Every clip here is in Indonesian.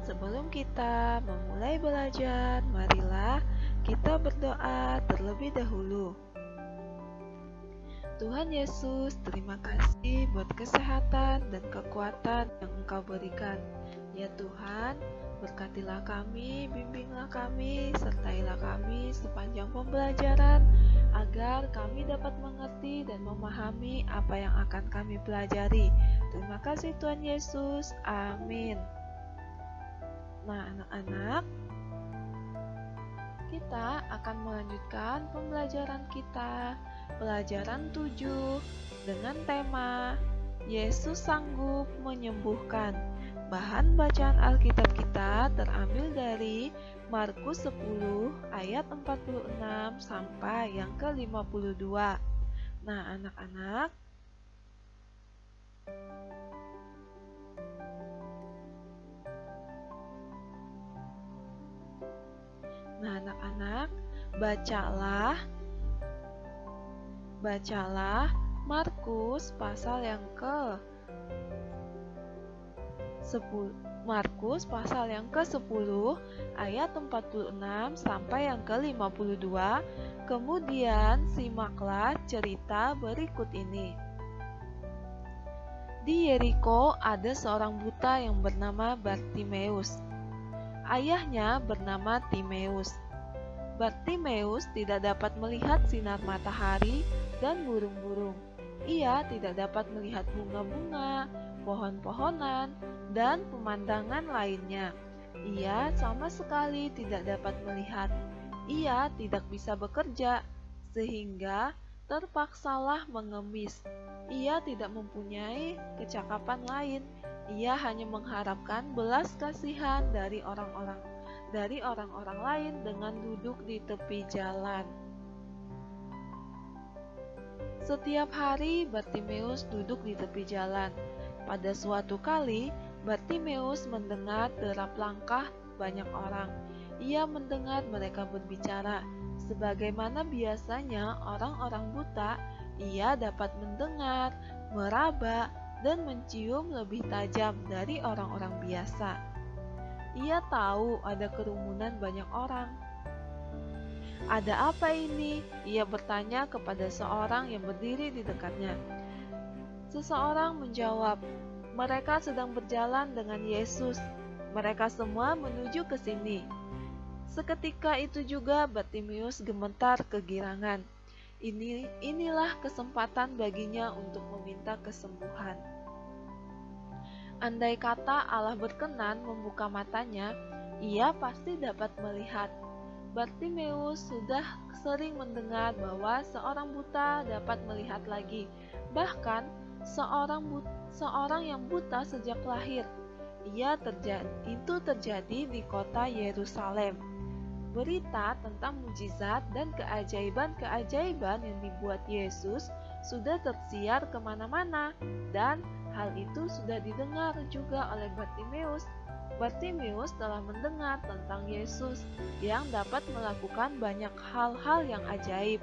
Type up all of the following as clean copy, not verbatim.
sebelum kita memulai belajar, marilah kita berdoa terlebih dahulu. Tuhan Yesus, terima kasih buat kesehatan dan kekuatan yang Engkau berikan. Ya Tuhan, berkatilah kami, bimbinglah kami, sertailah kami sepanjang pembelajaran, agar kami dapat mengerti dan memahami apa yang akan kami pelajari. Terima kasih Tuhan Yesus, amin. Nah anak-anak, kita akan melanjutkan pembelajaran kita, pelajaran 7, dengan tema Yesus sanggup menyembuhkan. Bahan bacaan Alkitab kita terambil dari Markus 10 ayat 46 sampai yang ke-52. Nah anak-anak, bacalah Markus pasal yang ke-10 ayat 46 sampai yang ke-52. Kemudian simaklah cerita berikut ini. Di Yeriko ada seorang buta yang bernama Bartimeus. Ayahnya bernama Timeus. Bartimeus tidak dapat melihat sinar matahari dan burung-burung. Ia tidak dapat melihat bunga-bunga, pohon-pohonan, dan pemandangan lainnya. Ia sama sekali tidak dapat melihat. Ia tidak bisa bekerja, sehingga terpaksalah mengemis. Ia tidak mempunyai kecakapan lain. Ia hanya mengharapkan belas kasihan dari orang-orang lain dengan duduk di tepi jalan. Setiap hari Bartimeus duduk di tepi jalan. Pada suatu kali, Bartimeus mendengar derap langkah banyak orang. Ia mendengar mereka berbicara. Sebagaimana biasanya orang-orang buta, ia dapat mendengar, meraba, dan mencium lebih tajam dari orang-orang biasa. Ia tahu ada kerumunan banyak orang. "Ada apa ini?" ia bertanya kepada seorang yang berdiri di dekatnya. Seseorang menjawab, "Mereka sedang berjalan dengan Yesus. Mereka semua menuju ke sini." Seketika itu juga Bartimeus gemetar kegirangan. Inilah kesempatan baginya untuk meminta kesembuhan. Andai kata Allah berkenan membuka matanya, ia pasti dapat melihat. Bartimeus sudah sering mendengar bahwa seorang buta dapat melihat lagi, bahkan seorang yang buta sejak lahir. Itu terjadi di kota Yerusalem. Berita tentang mujizat dan keajaiban-keajaiban yang dibuat Yesus sudah tersiar kemana-mana, dan hal itu sudah didengar juga oleh Bartimeus. Bartimeus telah mendengar tentang Yesus yang dapat melakukan banyak hal-hal yang ajaib.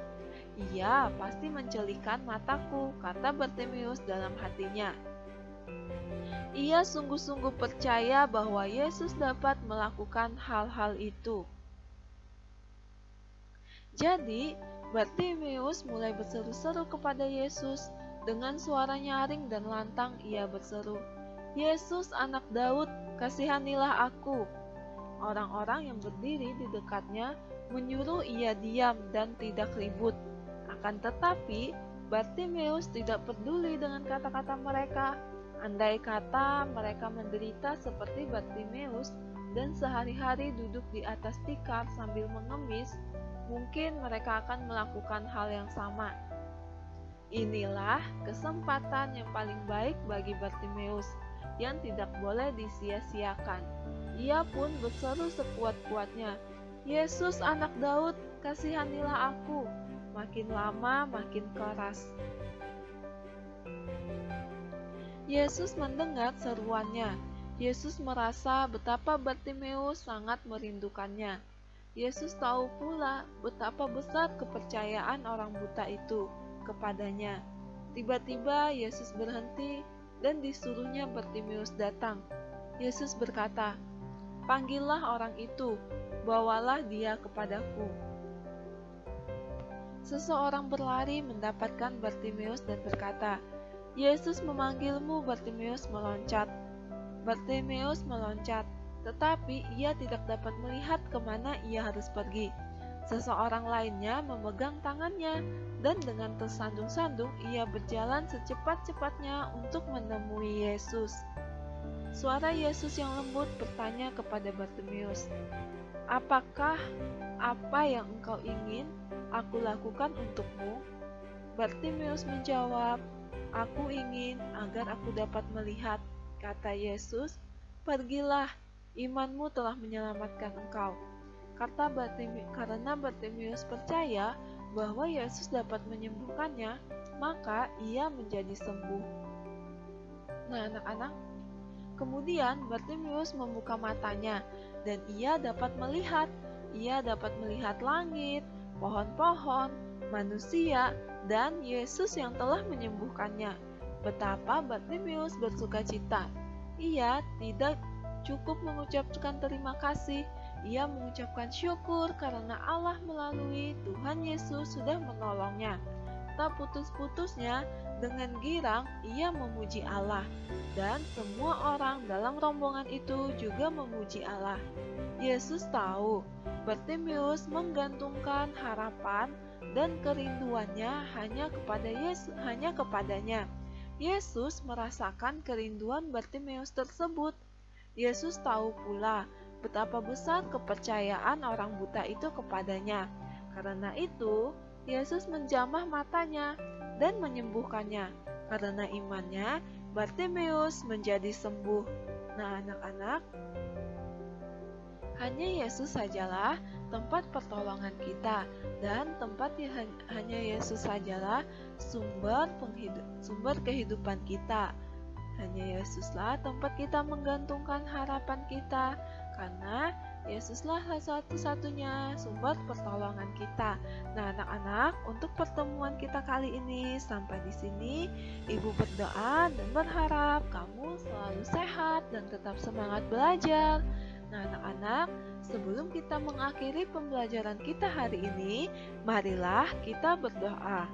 "Ia pasti mencelikan mataku," kata Bartimeus dalam hatinya. Ia sungguh-sungguh percaya bahwa Yesus dapat melakukan hal-hal itu. Jadi, Bartimeus mulai berseru-seru kepada Yesus. Dengan suara nyaring dan lantang ia berseru, "Yesus, Anak Daud, kasihanilah aku." Orang-orang yang berdiri di dekatnya menyuruh ia diam dan tidak ribut. Akan tetapi, Bartimeus tidak peduli dengan kata-kata mereka. Andai kata mereka menderita seperti Bartimeus dan sehari-hari duduk di atas tikar sambil mengemis, mungkin mereka akan melakukan hal yang sama. Inilah kesempatan yang paling baik bagi Bartimeus yang tidak boleh disia-siakan. Ia pun berseru sekuat-kuatnya, "Yesus, Anak Daud, kasihanilah aku." Makin lama makin keras. Yesus mendengar seruannya. Yesus merasa betapa Bartimeus sangat merindukannya. Yesus tahu pula betapa besar kepercayaan orang buta itu kepadanya. Tiba-tiba Yesus berhenti dan disuruhnya Bartimeus datang. Yesus berkata, Panggillah orang itu, bawalah dia kepadaku. Seseorang berlari mendapatkan Bartimeus dan berkata, Yesus memanggilmu. Bartimeus meloncat. Bartimeus meloncat, tetapi ia tidak dapat melihat kemana ia harus pergi. Seseorang lainnya memegang tangannya, dan dengan tersandung-sandung ia berjalan secepat-cepatnya untuk menemui Yesus. Suara Yesus yang lembut bertanya kepada Bartimeus, "Apakah apa yang engkau ingin aku lakukan untukmu?" Bartimeus menjawab, "Aku ingin agar aku dapat melihat." Kata Yesus, "Pergilah, imanmu telah menyelamatkan engkau." Karena Bartimeus percaya bahwa Yesus dapat menyembuhkannya, maka ia menjadi sembuh. Nah, anak-anak, kemudian Bartimeus membuka matanya, dan ia dapat melihat. Ia dapat melihat langit, pohon-pohon, manusia, dan Yesus yang telah menyembuhkannya. Betapa Bartimeus bersukacita. Ia tidak cukup mengucapkan terima kasih. Ia mengucapkan syukur karena Allah melalui Tuhan Yesus sudah menolongnya. Tak putus-putusnya, dengan girang ia memuji Allah, dan semua orang dalam rombongan itu juga memuji Allah. Yesus tahu Bartimeus menggantungkan harapan dan kerinduannya hanya kepadanya. Yesus merasakan kerinduan Bartimeus tersebut. Yesus tahu pula betapa besar kepercayaan orang buta itu kepadanya. Karena itu, Yesus menjamah matanya dan menyembuhkannya. Karena imannya, Bartimeus menjadi sembuh. Nah, anak-anak, hanya Yesus sajalah tempat pertolongan kita, dan hanya Yesus sajalah sumber kehidupan kita. Hanya Yesuslah tempat kita menggantungkan harapan kita, karena Yesuslah satu-satunya sumber pertolongan kita. Nah, anak-anak, untuk pertemuan kita kali ini sampai di sini, Ibu berdoa dan berharap kamu selalu sehat dan tetap semangat belajar. Nah, anak-anak, sebelum kita mengakhiri pembelajaran kita hari ini, marilah kita berdoa.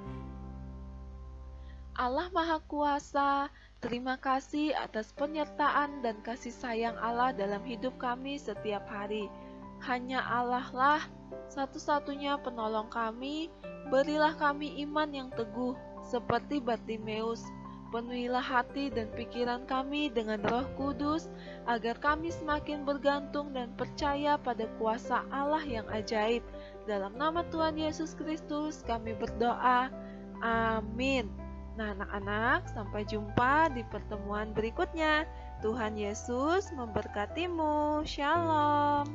Allah Maha Kuasa, terima kasih atas penyertaan dan kasih sayang Allah dalam hidup kami setiap hari. Hanya Allah lah satu-satunya penolong kami. Berilah kami iman yang teguh seperti Bartimeus. Penuhilah hati dan pikiran kami dengan Roh Kudus, agar kami semakin bergantung dan percaya pada kuasa Allah yang ajaib. Dalam nama Tuhan Yesus Kristus kami berdoa. Amin. Nah, anak-anak, sampai jumpa di pertemuan berikutnya. Tuhan Yesus memberkatimu. Shalom.